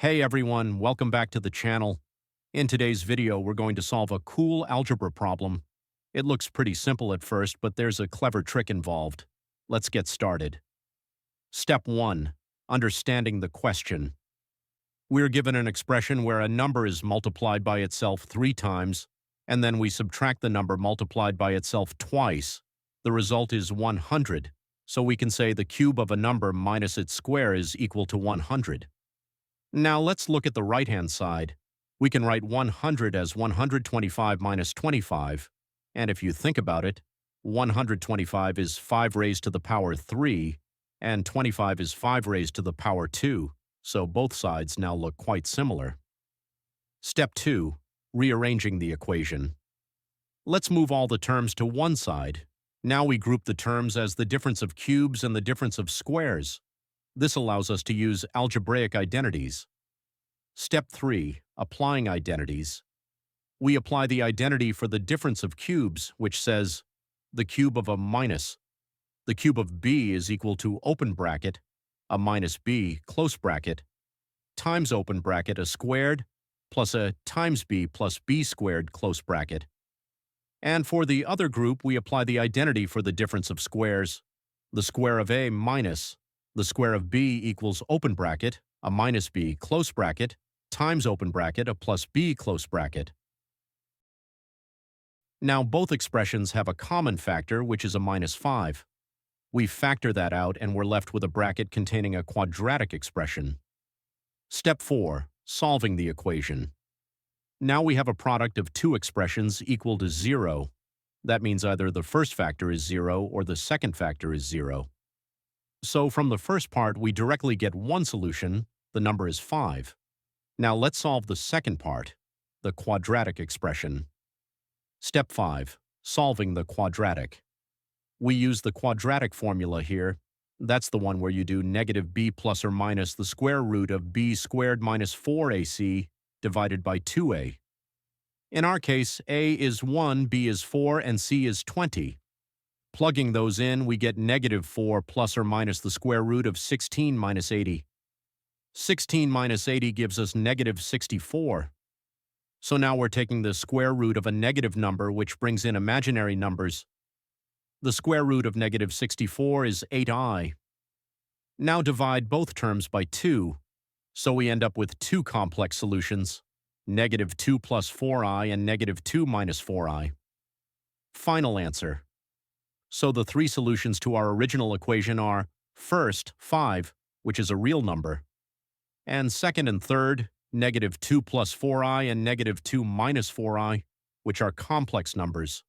Hey everyone, welcome back to the channel. In today's video, we're going to solve a cool algebra problem. It looks pretty simple at first, but there's a clever trick involved. Let's get started. Step 1. Understanding the question. We're given an expression where a number is multiplied by itself 3 times, and then we subtract the number multiplied by itself twice. The result is 100, so we can say the cube of a number minus its square is equal to 100. Now let's look at the right-hand side. We can write 100 as 125 minus 25, and if you think about it, 125 is 5 raised to the power 3, and 25 is 5 raised to the power 2, so both sides now look quite similar. Step 2. Rearranging the equation. Let's move all the terms to one side. Now we group the terms as the difference of cubes and the difference of squares. This allows us to use algebraic identities. Step 3. Applying identities. We apply the identity for the difference of cubes, which says the cube of a minus. The cube of b is equal to open bracket, a minus b, close bracket, times open bracket, a squared, plus a times b plus b squared, close bracket. And for the other group, we apply the identity for the difference of squares. The square of a minus the square of b equals open bracket, a minus b, close bracket, times open bracket, a plus b, close bracket. Now both expressions have a common factor, which is a minus 5. We factor that out and we're left with a bracket containing a quadratic expression. Step 4. Solving the equation. Now we have a product of two expressions equal to 0. That means either the first factor is 0 or the second factor is 0. So from the first part, we directly get one solution. The number is 5. Now let's solve the second part, the quadratic expression. Step 5. Solving the quadratic. We use the quadratic formula here. That's the one where you do negative b plus or minus the square root of b squared minus 4ac divided by 2a. In our case, a is 1, b is 4, and c is 20. Plugging those in, we get negative 4 plus or minus the square root of 16 minus 80. 16 minus 80 gives us negative 64. So now we're taking the square root of a negative number, which brings in imaginary numbers. The square root of negative 64 is 8i. Now divide both terms by 2, so we end up with two complex solutions, negative 2 plus 4i and negative 2 minus 4i. Final answer. So the three solutions to our original equation are, first, 5, which is a real number, and second and third, negative 2 plus 4i and negative 2 minus 4i, which are complex numbers.